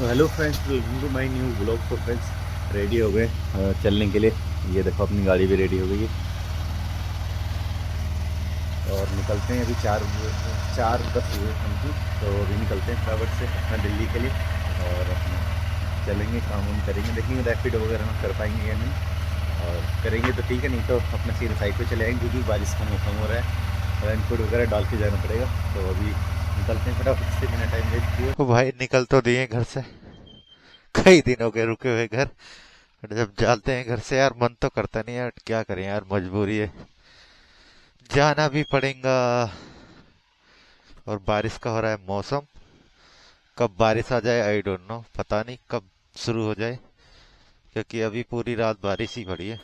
Hello friends, welcome to my new blog. तो friends ready हो गए चलने के लिए। ये देखो अपनी गाड़ी भी रेडी हो गई है और निकलते हैं। अभी 4:10 हुए हमको, तो अभी निकलते हैं फटाफट से अपना दिल्ली के लिए और अपना चलेंगे, काम वाम करेंगे, देखेंगे रैपिडो वगैरह हम कर पाएंगे या नहीं। और करेंगे तो ठीक है, नहीं तो अपना सीधे साइड पे चले आएंगे क्योंकि बारिश का मौसम हो रहा है। रेनकोट वगैरह डाल के जाना पड़ेगा। तो अभी निकलते हैं फटाफट से, बिना टाइम वेस्ट किए। ओ भाई निकल तो दिए घर से। कई दिन हो गए रुके हुए घर। और जब जाते हैं घर से यार मन तो करता नहीं यार, क्या करें यार, मजबूरी है, जाना भी पड़ेगा। और बारिश का हो रहा है मौसम, कब बारिश आ जाए आई डोंट नो, पता नहीं कब शुरू हो जाए, क्योंकि अभी पूरी रात बारिश ही पड़ी है।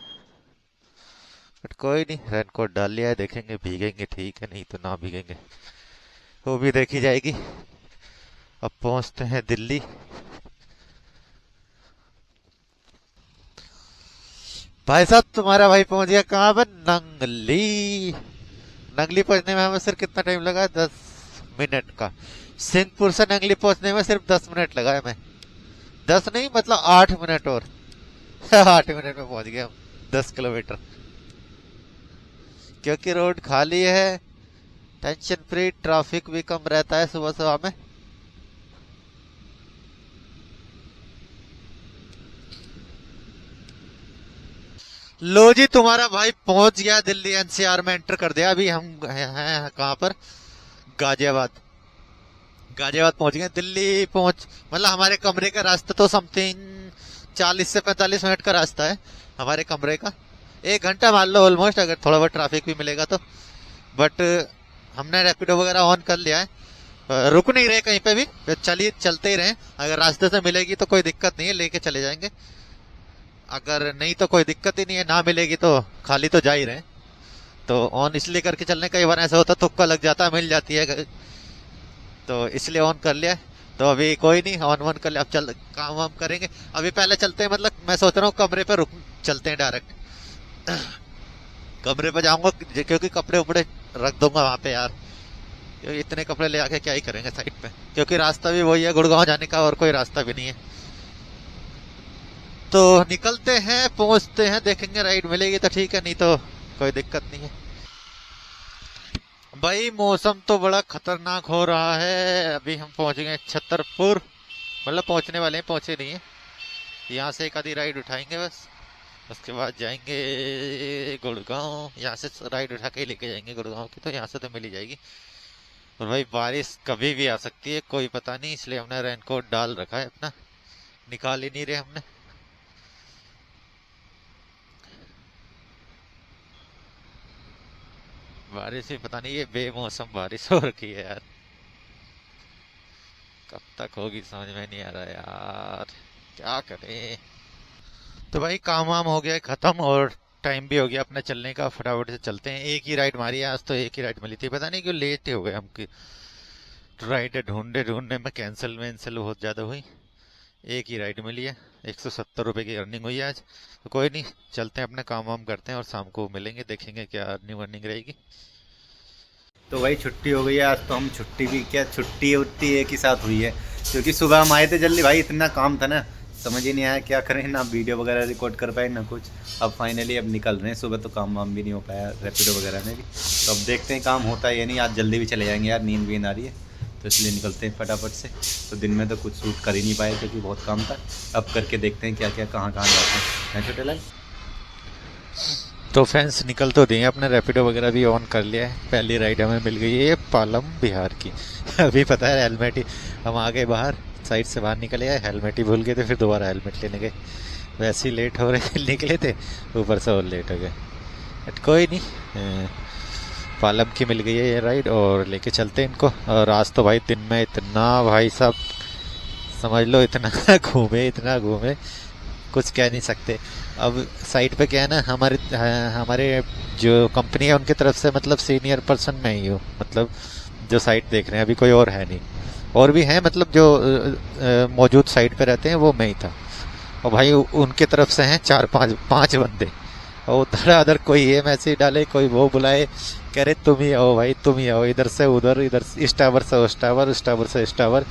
बट कोई नहीं, रेनकोट डाल लिया है, देखेंगे भीगेंगे ठीक है, नहीं तो ना भीगेंगे, वो भी देखी जाएगी। अब पहुंचते हैं दिल्ली। भाई साहब तुम्हारा भाई पहुंच गया कहाँ पर, नंगली। नंगली पहुंचने में हमें सिर्फ कितना टाइम लगा, 10 मिनट का। सिंहपुर से नंगली पहुंचने में सिर्फ 10 मिनट लगा है। मैं 10 नहीं मतलब 8 मिनट और 8 मिनट में पहुंच गया हम, 10 किलोमीटर। क्योंकि रोड खाली है, टेंशन फ्री, ट्रैफिक भी कम रहता है सुबह सुबह में। लो जी, तुम्हारा भाई पहुंच गया दिल्ली, एनसीआर में एंटर कर दिया। अभी हम हैं कहाँ पर, गाजियाबाद। गाजियाबाद पहुंच गए। दिल्ली पहुंच मतलब हमारे कमरे का रास्ता तो समथिंग 40 से 45 मिनट का रास्ता है हमारे कमरे का। 1 घंटा मान लो ऑलमोस्ट, अगर थोड़ा बहुत ट्रैफिक भी मिलेगा तो। बट हमने रैपिडो वगैरह ऑन कर लिया है। रुक नहीं रहे कहीं पे भी, चलिए चलते ही रहे। अगर रास्ते से मिलेगी तो कोई दिक्कत नहीं है, लेके चले जाएंगे। अगर नहीं तो कोई दिक्कत ही नहीं है, ना मिलेगी तो खाली तो जा ही रहे। तो ऑन इसलिए करके चलने, कई बार ऐसा होता है तुक्का लग जाता है, मिल जाती है, तो इसलिए ऑन कर लिया है। तो अभी कोई नहीं, ऑन वन कर लिया, अब चल काम वाम करेंगे। अभी पहले चलते हैं, मतलब मैं सोच रहा हूँ कमरे पे रुक चलते हैं डायरेक्ट। कमरे पे जाऊंगा क्योंकि कपड़े उपड़े रख दूंगा वहां पे यार, क्योंकि इतने कपड़े ले आके क्या ही करेंगे साइड पे, क्योंकि रास्ता भी वही है गुड़गांव जाने का, और कोई रास्ता भी नहीं है। तो निकलते हैं, पहुंचते हैं, देखेंगे राइड मिलेगी तो ठीक है, नहीं तो कोई दिक्कत नहीं है। भाई मौसम तो बड़ा खतरनाक हो रहा है। अभी हम पहुंच गए छतरपुर, मतलब पहुंचने वाले हैं, पहुंचे नहीं है। यहाँ से एक आधी राइड उठाएंगे बस, उसके बाद जाएंगे गुड़गांव। यहाँ से राइड उठा के ही लेके जाएंगे गुड़गांव की, तो यहाँ से तो मिल ही जाएगी। और भाई बारिश कभी भी आ सकती है, कोई पता नहीं, इसलिए हमने रेनकोट डाल रखा है अपना, निकाल ही नहीं रहे हमने। बारिश ही पता नहीं, ये बेमौसम बारिश हो रखी है यार, कब तक होगी समझ में नहीं आ रहा यार, क्या करें। तो भाई काम वाम हो गया खत्म, और टाइम भी हो गया अपने चलने का, फटाफट से चलते हैं। एक ही राइड मारी है आज, तो एक ही राइड मिली थी, पता नहीं क्यों लेट हो गए हम की राइड ढूंढने ढूंढने में, कैंसिल वैंसिल बहुत ज्यादा हुई। एक ही राइड मिली है, 170 रुपए की अर्निंग हुई है आज। तो कोई नहीं, चलते हैं अपने काम वाम करते हैं और शाम को मिलेंगे, देखेंगे क्या अर्निंग वर्निंग रहेगी। तो भाई छुट्टी हो गई है आज। तो हम छुट्टी भी क्या, छुट्टी उट्टी एक ही साथ हुई है, क्योंकि सुबह हम आए थे जल्दी भाई, इतना काम था ना, समझ ही नहीं आया क्या करें, ना वीडियो वगैरह रिकॉर्ड कर पाए ना कुछ। अब फाइनली अब निकल रहे हैं, सुबह तो काम वाम भी नहीं हो पाया रैपिडो वगैरह में भी। तो अब देखते हैं काम होता है या नहीं। आज जल्दी भी चले जाएंगे यार, नींद भी आ रही है, तो इसलिए निकलते हैं फटाफट से। तो दिन में तो कुछ शूट कर ही नहीं पाए क्योंकि बहुत काम था। अब करके देखते हैं क्या क्या कहाँ कहाँ जाते हैं, छोटे लाल। तो फ्रेंड्स निकल तो दिए, अपने रैपिडो वगैरह भी ऑन कर लिया है। पहली राइड हमें मिल गई है ये पालम बिहार की। अभी पता है हेलमेट ही, हम आ गए बाहर, साइड से बाहर निकले आए, हेलमेट ही भूल गए थे, फिर दोबारा हेलमेट लेने गए, वैसे ही लेट हो रहे निकले थे, ऊपर से और लेट हो गए। बट कोई नहीं, पालम की मिल गई है ये राइड, और लेके चलते हैं इनको। और आज तो भाई दिन में इतना भाई साहब समझ लो, इतना घूमे इतना घूमे, कुछ कह नहीं सकते। अब साइट पे क्या है ना, हमारे जो कंपनी है उनकी तरफ से, मतलब सीनियर पर्सन मैं ही हूँ, मतलब जो साइट देख रहे हैं, अभी कोई और है नहीं। और भी हैं, मतलब जो मौजूद साइट पे रहते हैं वो मैं ही था। और भाई उनके तरफ से हैं चार पांच पांच बंदे, और उधर अदर कोई ये मैसेज डाले, कोई वो बुलाए, कह रहे तुम ही आओ भाई, तुम ही आओ, इधर से उधर, इधर इस टावर से उस टावर, उस टावर से इस टावर।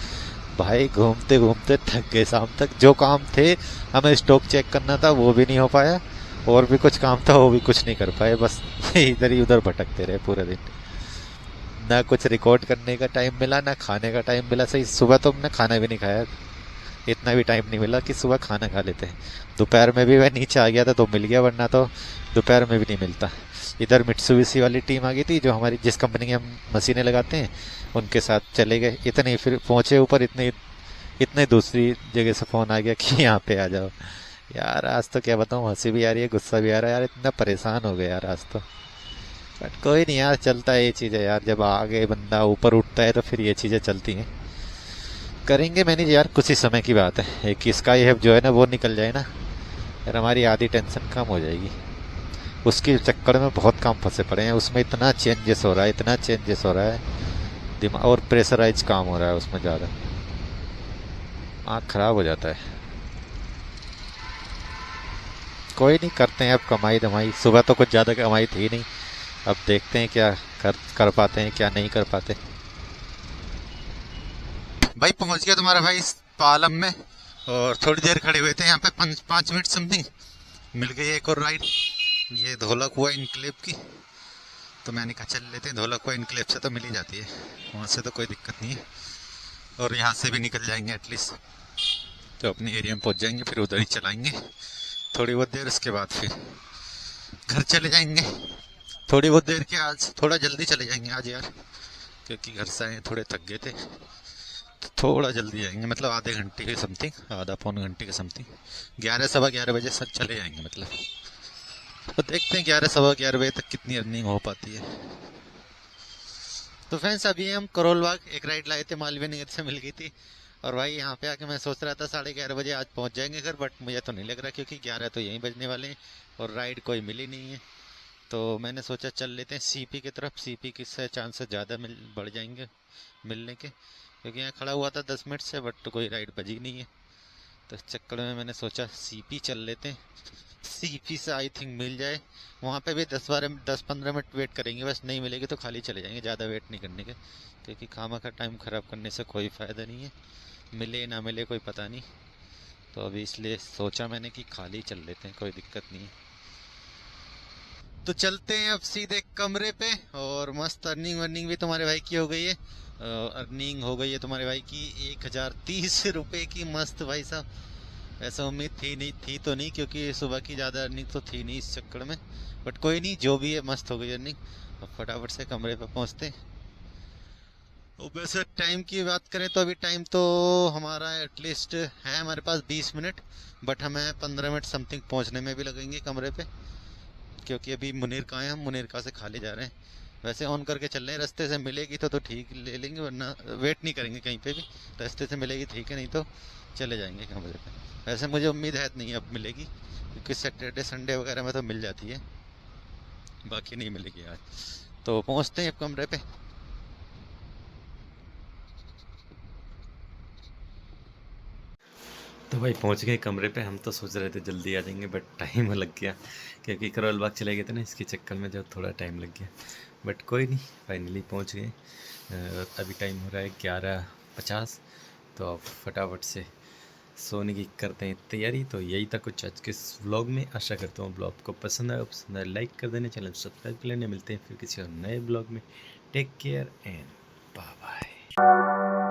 भाई घूमते घूमते थक गए शाम तक। जो काम थे हमें स्टॉक चेक करना था वो भी नहीं हो पाया, और भी कुछ काम था वो भी कुछ नहीं कर पाए, बस इधर ही उधर भटकते रहे पूरे दिन। ना कुछ रिकॉर्ड करने का टाइम मिला, ना खाने का टाइम मिला सही। सुबह तो हमने खाना भी नहीं खाया, इतना भी टाइम नहीं मिला कि सुबह खाना खा लेते हैं। दोपहर में भी मैं नीचे आ गया था तो मिल गया, वरना तो दोपहर में भी नहीं मिलता। इधर मिट्सुबिशी वाली टीम आ गई थी, जो हमारी जिस कंपनी की हम मशीनें लगाते हैं उनके साथ चले गए। इतने फिर पहुंचे ऊपर, इतने इतने दूसरी जगह से फ़ोन आ गया कि यहाँ पे आ जाओ। यार आज तो क्या बताऊँ, हंसी भी आ रही है, गुस्सा भी आ रहा है यार, इतना परेशान हो गया यार आज तो। बट कोई नहीं यार, चलता है ये चीज़ें यार, जब आगे बंदा ऊपर उठता है तो फिर ये चीज़ें चलती हैं। करेंगे मैनेज यार, कुछ ही समय की बात है। एक स्काई हैव जो है ना वो निकल जाए ना यार, हमारी आधी टेंशन कम हो जाएगी। उसके चक्कर में बहुत काम फंसे पड़े हैं, उसमें इतना चेंजेस हो रहा है, इतना चेंजेस हो रहा है, दिमाग और प्रेशराइज काम हो रहा है उसमें ज़्यादा, आँख खराब हो जाता है। कोई नहीं, करते हैं अब कमाई धमाई। सुबह तो कुछ ज़्यादा कमाई थी नहीं, अब देखते हैं क्या कर पाते हैं, क्या नहीं कर पाते। भाई पहुंच गया तुम्हारा भाई इस पालम में, और थोड़ी देर खड़े हुए थे यहाँ पे, 5 मिनट समथिंग। मिल गई एक और राइड, ये धोला कुआं इनक्लेव की। तो मैंने कहा चल लेते हैं, धोला कुआं इनक्लेव से तो मिल ही जाती है, वहाँ से तो कोई दिक्कत नहीं है, और यहाँ से भी निकल जाएंगे एटलीस्ट, तो अपने एरिया में पहुँच जाएंगे, फिर उधर ही चलाएंगे थोड़ी बहुत देर, उसके बाद फिर घर चले जाएंगे। थोड़ी बहुत देर के, आज थोड़ा जल्दी चले जाएंगे आज यार, क्योंकि घर से आए थोड़े थक गए थे, तो थोड़ा जल्दी जाएंगे, मतलब आधे घंटे के समथिंग, आधा पौन घंटे के समथिंग, 11 सवा 11 बजे सब चले जाएंगे मतलब। तो देखते हैं 11 सवा 11 बजे तक कितनी अर्निंग हो पाती है। तो फ्रेंड्स अभी हम करोल बाग एक राइड लाए थे, मालवीय नगर से मिल गई थी, और भाई यहाँ पे आके मैं सोच रहा था 11:30 बजे आज पहुँच जाएंगे घर, बट मुझे तो नहीं लग रहा, क्योंकि 11 तो यहीं बजने वाले हैं और राइड कोई मिली नहीं है। तो मैंने सोचा चल लेते हैं सीपी की तरफ, सीपी किससे चांसेस ज़्यादा बढ़ जाएंगे मिलने के, क्योंकि यहाँ खड़ा हुआ था 10 मिनट से, बट कोई राइड बजी नहीं है। तो इस चक्कर में मैंने सोचा सीपी चल लेते हैं, सीपी से आई थिंक मिल जाए। वहाँ पे भी 10-15 मिनट वेट करेंगे, बस नहीं मिलेगी तो खाली चले जाएंगे, ज़्यादा वेट नहीं करने के, क्योंकि खामा का टाइम ख़राब करने से कोई फ़ायदा नहीं है, मिले ना मिले कोई पता नहीं। तो अभी इसलिए सोचा मैंने कि खाली चल लेते हैं, कोई दिक्कत नहीं है। तो चलते हैं अब सीधे कमरे पे, और मस्त अर्निंग वर्निंग भी तुम्हारे भाई की हो गई है। अर्निंग हो गई है तुम्हारे भाई की 1030 रुपये की, मस्त भाई साहब। ऐसा उम्मीद थी तो नहीं, क्योंकि सुबह की ज़्यादा अर्निंग तो थी नहीं इस चक्कर में, बट कोई नहीं, जो भी है मस्त हो गई अर्निंग। अब फटाफट से कमरे पे पहुंचते हैं। और वैसे टाइम की बात करें तो अभी टाइम तो हमारा एटलीस्ट है हमारे पास 20 मिनट, बट हमें 15 मिनट समथिंग पहुंचने में भी लगेंगे कमरे पे, क्योंकि अभी मुनीर कहाँ है, हम मुनीर कहाँ से खाली जा रहे हैं। वैसे ऑन करके चल रहे हैं, रास्ते से मिलेगी तो ठीक ले लेंगे, वरना वेट नहीं करेंगे कहीं पे भी, रास्ते से मिलेगी ठीक है, नहीं तो चले जाएंगे कमरे पे। वैसे मुझे उम्मीद है नहीं अब मिलेगी, क्योंकि सैटरडे संडे वगैरह में तो मिल जाती है, बाकी नहीं मिलेगी आज। तो पहुँचते हैं अब कमरे पे। तो भाई पहुंच गए कमरे पे। हम तो सोच रहे थे जल्दी आ जाएंगे, बट टाइम लग गया, क्योंकि करोल बाग चले गए थे ना, इसके चक्कर में जो थोड़ा टाइम लग गया, बट कोई नहीं, फाइनली पहुंच गए। अभी टाइम हो रहा है 11:50, तो अब फटाफट से सोने की करते हैं तैयारी। तो यही था कुछ आज के इस व्लॉग में, आशा करता हूँ ब्लॉग को पसंद आए लाइक कर देना, चैनल सब्सक्राइब कर लेना। मिलते हैं फिर किसी और नए ब्लॉग में। Take care and bye bye.